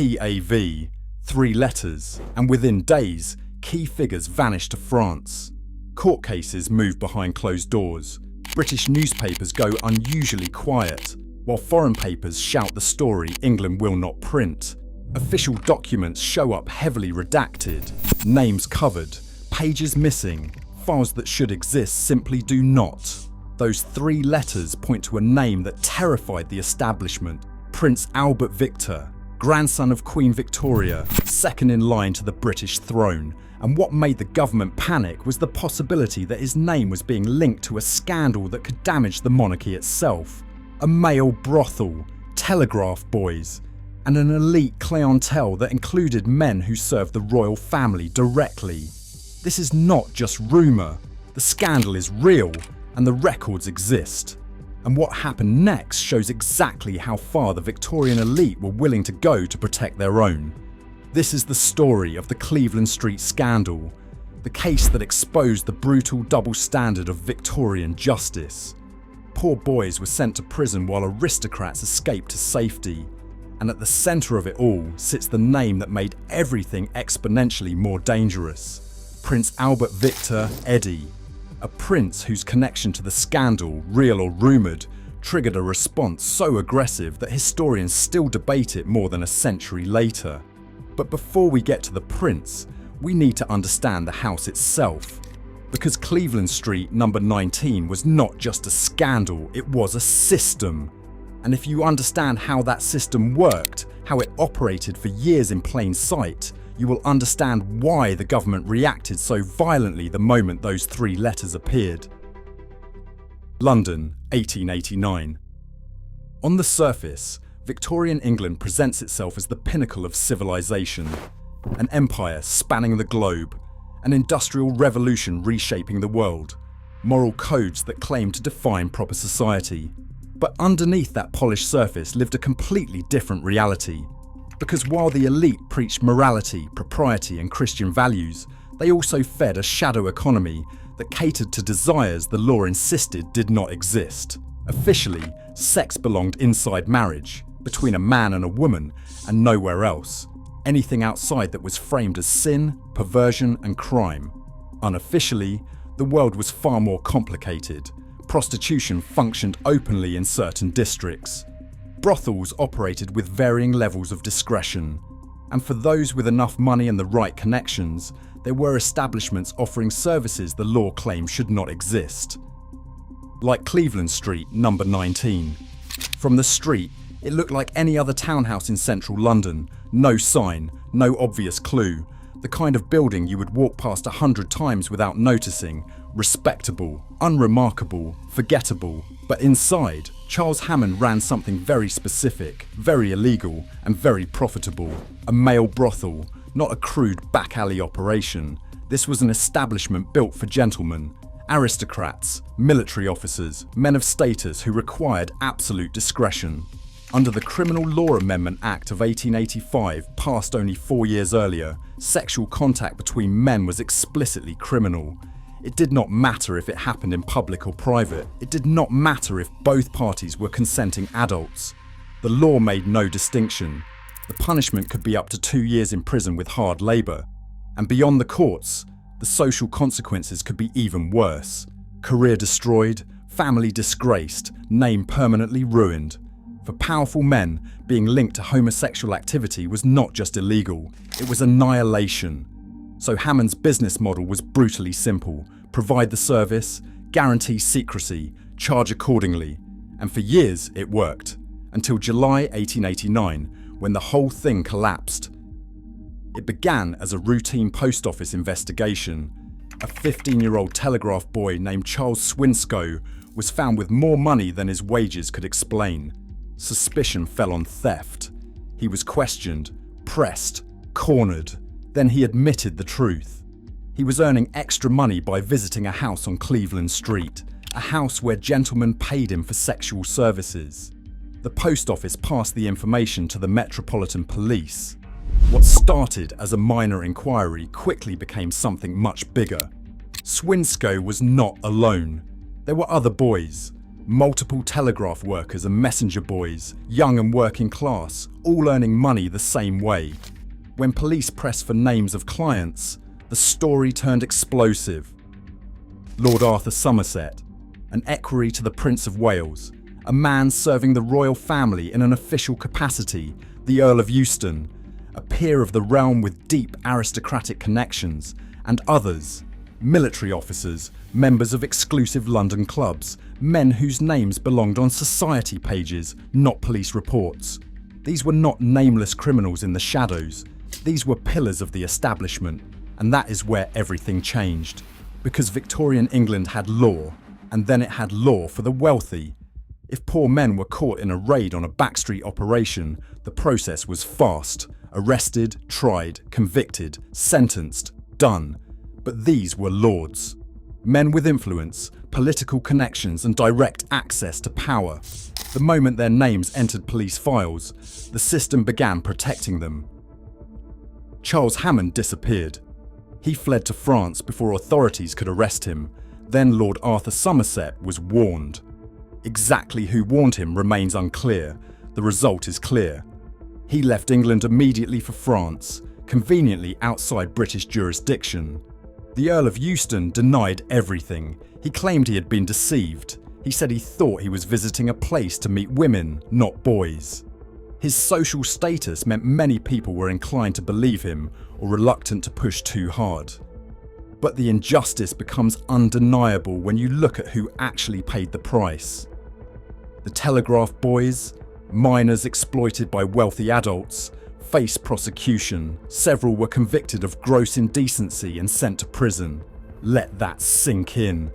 P.A.V, 3 letters, and within days, key figures vanished to France. Court cases move behind closed doors. British newspapers go unusually quiet, while foreign papers shout the story England will not print. Official documents show up heavily redacted, names covered, pages missing, files that should exist simply do not. Those 3 letters point to a name that terrified the establishment: Prince Albert Victor, grandson of Queen Victoria, second in line to the British throne. And what made the government panic was the possibility that his name was being linked to a scandal that could damage the monarchy itself. A male brothel, telegraph boys, and an elite clientele that included men who served the royal family directly. This is not just rumour. The scandal is real, and the records exist. And what happened next shows exactly how far the Victorian elite were willing to go to protect their own. This is the story of the Cleveland Street scandal, the case that exposed the brutal double standard of Victorian justice. Poor boys were sent to prison while aristocrats escaped to safety. And at the centre of it all sits the name that made everything exponentially more dangerous: Prince Albert Victor Eddie, a prince whose connection to the scandal, real or rumoured, triggered a response so aggressive that historians still debate it more than a century later. But before we get to the prince, we need to understand the house itself. Because Cleveland Street number 19 was not just a scandal, it was a system. And if you understand how that system worked, how it operated for years in plain sight, you will understand why the government reacted so violently the moment those 3 letters appeared. London, 1889. On the surface, Victorian England presents itself as the pinnacle of civilization, an empire spanning the globe, an industrial revolution reshaping the world, moral codes that claim to define proper society. But underneath that polished surface lived a completely different reality. Because while the elite preached morality, propriety and Christian values, they also fed a shadow economy that catered to desires the law insisted did not exist. Officially, sex belonged inside marriage, between a man and a woman, and nowhere else. Anything outside that was framed as sin, perversion and crime. Unofficially, the world was far more complicated. Prostitution functioned openly in certain districts. Brothels operated with varying levels of discretion. And for those with enough money and the right connections, there were establishments offering services the law claimed should not exist. Like Cleveland Street number 19. From the street, it looked like any other townhouse in central London. No sign, no obvious clue. The kind of building you would walk past 100 times without noticing. Respectable, unremarkable, forgettable. But inside, Charles Hammond ran something very specific, very illegal, and very profitable. A male brothel, not a crude back alley operation. This was an establishment built for gentlemen, aristocrats, military officers, men of status who required absolute discretion. Under the Criminal Law Amendment Act of 1885, passed only 4 years earlier, sexual contact between men was explicitly criminal. It did not matter if it happened in public or private. It did not matter if both parties were consenting adults. The law made no distinction. The punishment could be up to 2 years in prison with hard labour. And beyond the courts, the social consequences could be even worse. Career destroyed, family disgraced, name permanently ruined. For powerful men, being linked to homosexual activity was not just illegal, it was annihilation. So Hammond's business model was brutally simple: provide the service, guarantee secrecy, charge accordingly. And for years it worked, until July 1889, when the whole thing collapsed. It began as a routine post office investigation. A 15-year-old telegraph boy named Charles Swinscoe was found with more money than his wages could explain. Suspicion fell on theft. He was questioned, pressed, cornered. Then he admitted the truth. He was earning extra money by visiting a house on Cleveland Street, a house where gentlemen paid him for sexual services. The post office passed the information to the Metropolitan Police. What started as a minor inquiry quickly became something much bigger. Swinscoe was not alone. There were other boys. Multiple telegraph workers and messenger boys, young and working class, all earning money the same way. When police pressed for names of clients, the story turned explosive. Lord Arthur Somerset, an equerry to the Prince of Wales, a man serving the royal family in an official capacity, the Earl of Euston, a peer of the realm with deep aristocratic connections, and others, military officers, members of exclusive London clubs, men whose names belonged on society pages, not police reports. These were not nameless criminals in the shadows. These were pillars of the establishment, and that is where everything changed. Because Victorian England had law, and then it had law for the wealthy. If poor men were caught in a raid on a backstreet operation, the process was fast. Arrested, tried, convicted, sentenced, done. But these were lords. Men with influence, political connections and direct access to power. The moment their names entered police files, the system began protecting them. Charles Hammond disappeared. He fled to France before authorities could arrest him. Then Lord Arthur Somerset was warned. Exactly who warned him remains unclear. The result is clear. He left England immediately for France, conveniently outside British jurisdiction. The Earl of Euston denied everything. He claimed he had been deceived. He said he thought he was visiting a place to meet women, not boys. His social status meant many people were inclined to believe him or reluctant to push too hard. But the injustice becomes undeniable when you look at who actually paid the price. The telegraph boys, minors exploited by wealthy adults, faced prosecution. Several were convicted of gross indecency and sent to prison. Let that sink in.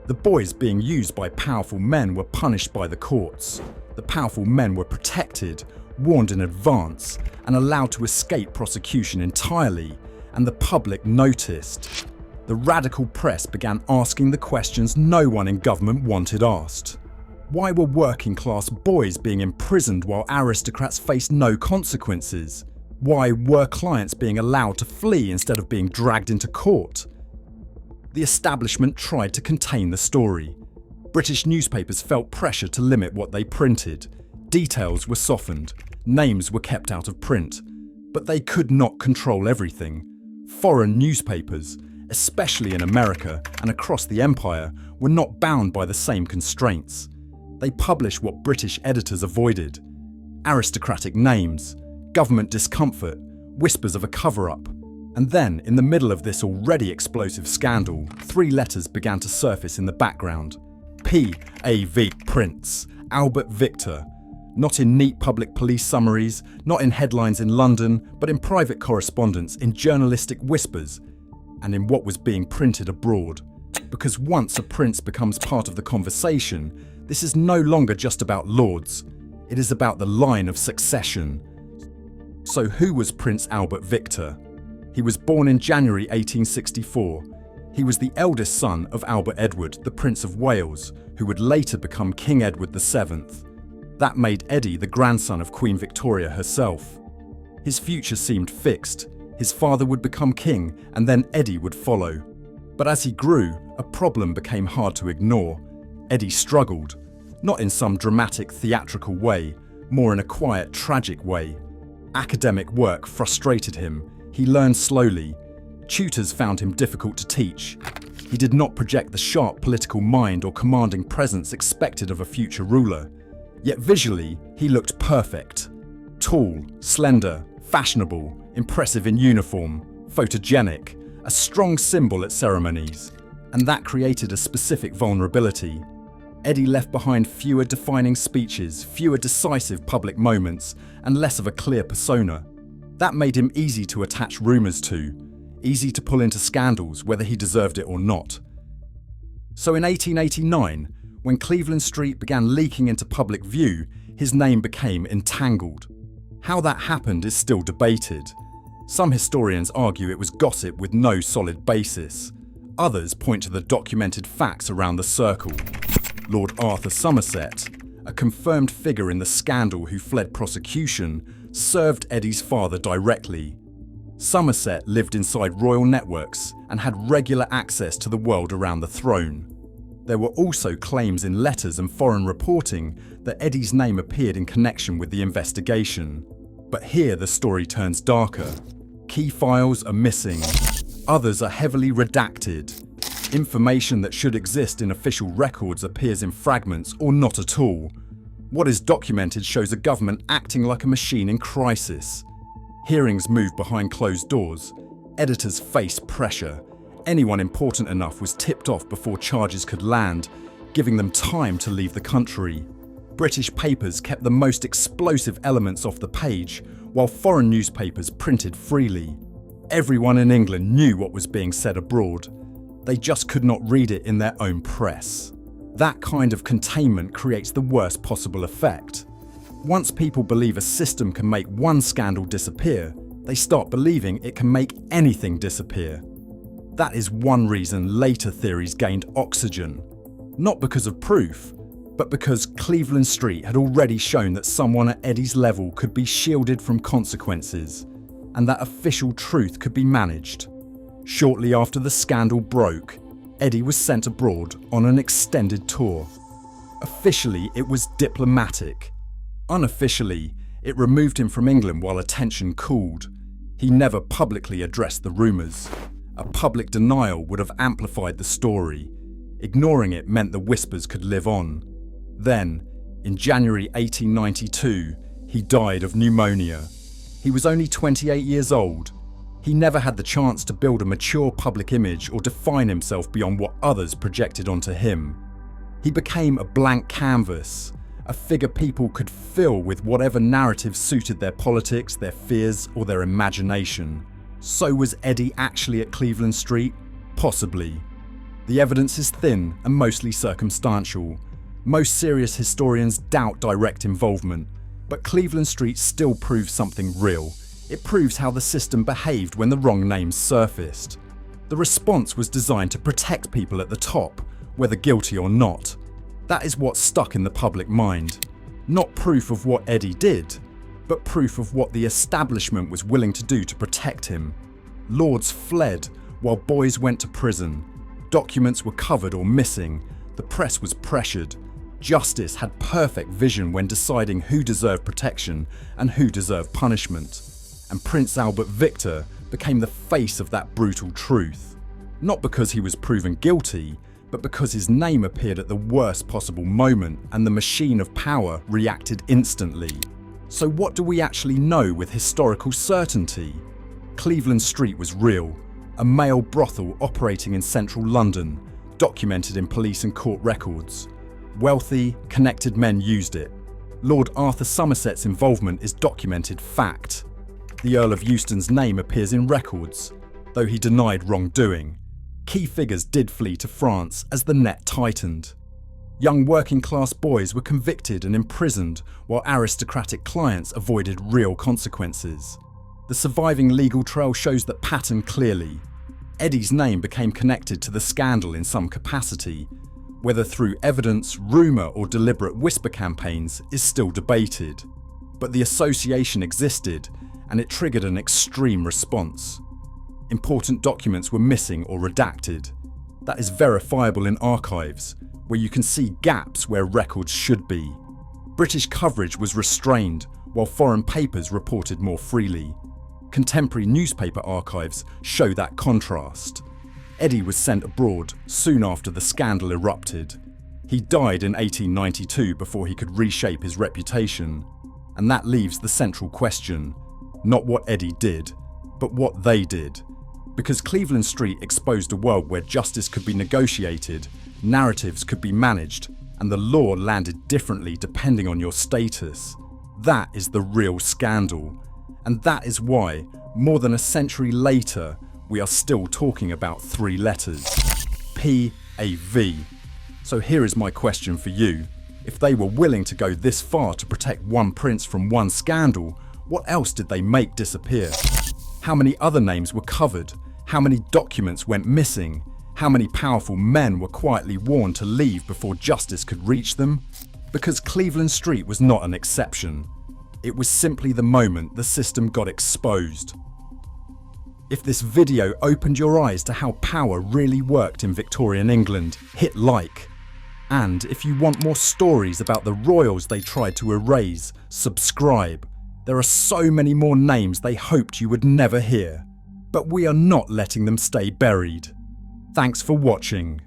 The boys being used by powerful men were punished by the courts. The powerful men were protected, warned in advance, and allowed to escape prosecution entirely, and the public noticed. The radical press began asking the questions no one in government wanted asked. Why were working class boys being imprisoned while aristocrats faced no consequences? Why were clients being allowed to flee instead of being dragged into court? The establishment tried to contain the story. British newspapers felt pressure to limit what they printed. Details were softened, names were kept out of print. But they could not control everything. Foreign newspapers, especially in America and across the empire, were not bound by the same constraints. They published what British editors avoided: aristocratic names, government discomfort, whispers of a cover-up. And then, in the middle of this already explosive scandal, 3 letters began to surface in the background. P.A.V. Prince, Albert Victor. Not in neat public police summaries, not in headlines in London, but in private correspondence, in journalistic whispers, and in what was being printed abroad. Because once a prince becomes part of the conversation, this is no longer just about lords. It is about the line of succession. So who was Prince Albert Victor? He was born in January 1864. He was the eldest son of Albert Edward, the Prince of Wales, who would later become King Edward VII. That made Eddie the grandson of Queen Victoria herself. His future seemed fixed. His father would become king, and then Eddie would follow. But as he grew, a problem became hard to ignore. Eddie struggled, not in some dramatic theatrical way, more in a quiet, tragic way. Academic work frustrated him. He learned slowly. Tutors found him difficult to teach. He did not project the sharp political mind or commanding presence expected of a future ruler. Yet visually, he looked perfect. Tall, slender, fashionable, impressive in uniform, photogenic, a strong symbol at ceremonies. And that created a specific vulnerability. Eddie left behind fewer defining speeches, fewer decisive public moments, and less of a clear persona. That made him easy to attach rumours to, easy to pull into scandals whether he deserved it or not. So in 1889, when Cleveland Street began leaking into public view, his name became entangled. How that happened is still debated. Some historians argue it was gossip with no solid basis. Others point to the documented facts around the circle. Lord Arthur Somerset, a confirmed figure in the scandal who fled prosecution, served Eddie's father directly. Somerset lived inside royal networks and had regular access to the world around the throne. There were also claims in letters and foreign reporting that Eddie's name appeared in connection with the investigation. But here the story turns darker. Key files are missing. Others are heavily redacted. Information that should exist in official records appears in fragments or not at all. What is documented shows a government acting like a machine in crisis. Hearings move behind closed doors. Editors face pressure. Anyone important enough was tipped off before charges could land, giving them time to leave the country. British papers kept the most explosive elements off the page, while foreign newspapers printed freely. Everyone in England knew what was being said abroad. They just could not read it in their own press. That kind of containment creates the worst possible effect. Once people believe a system can make one scandal disappear, they start believing it can make anything disappear. That is one reason later theories gained oxygen. Not because of proof, but because Cleveland Street had already shown that someone at Eddie's level could be shielded from consequences, and that official truth could be managed. Shortly after the scandal broke, Eddie was sent abroad on an extended tour. Officially, it was diplomatic. Unofficially, it removed him from England while attention cooled. He never publicly addressed the rumours. A public denial would have amplified the story. Ignoring it meant the whispers could live on. Then, in January 1892, he died of pneumonia. He was only 28 years old. He never had the chance to build a mature public image or define himself beyond what others projected onto him. He became a blank canvas, a figure people could fill with whatever narrative suited their politics, their fears, or their imagination. So was Eddie actually at Cleveland Street? Possibly. The evidence is thin and mostly circumstantial. Most serious historians doubt direct involvement, but Cleveland Street still proves something real. It proves how the system behaved when the wrong names surfaced. The response was designed to protect people at the top, whether guilty or not. That is what stuck in the public mind. Not proof of what Eddie did, but proof of what the establishment was willing to do to protect him. Lords fled while boys went to prison. Documents were covered or missing. The press was pressured. Justice had perfect vision when deciding who deserved protection and who deserved punishment. And Prince Albert Victor became the face of that brutal truth. Not because he was proven guilty, but because his name appeared at the worst possible moment and the machine of power reacted instantly. So what do we actually know with historical certainty? Cleveland Street was real, a male brothel operating in central London, documented in police and court records. Wealthy, connected men used it. Lord Arthur Somerset's involvement is documented fact. The Earl of Euston's name appears in records, though he denied wrongdoing. Key figures did flee to France as the net tightened. Young working-class boys were convicted and imprisoned, while aristocratic clients avoided real consequences. The surviving legal trail shows that pattern clearly. Eddie's name became connected to the scandal in some capacity. Whether through evidence, rumour or deliberate whisper campaigns is still debated. But the association existed, and it triggered an extreme response. Important documents were missing or redacted. That is verifiable in archives, where you can see gaps where records should be. British coverage was restrained, while foreign papers reported more freely. Contemporary newspaper archives show that contrast. Eddie was sent abroad soon after the scandal erupted. He died in 1892 before he could reshape his reputation. And that leaves the central question. Not what Eddie did, but what they did. Because Cleveland Street exposed a world where justice could be negotiated, narratives could be managed, and the law landed differently depending on your status. That is the real scandal. And that is why, more than a century later, we are still talking about 3 letters. P.A.V. So here is my question for you. If they were willing to go this far to protect one prince from one scandal, what else did they make disappear? How many other names were covered? How many documents went missing? How many powerful men were quietly warned to leave before justice could reach them? Because Cleveland Street was not an exception. It was simply the moment the system got exposed. If this video opened your eyes to how power really worked in Victorian England, hit like. And if you want more stories about the royals they tried to erase, subscribe. There are so many more names they hoped you would never hear. But we are not letting them stay buried. Thanks for watching.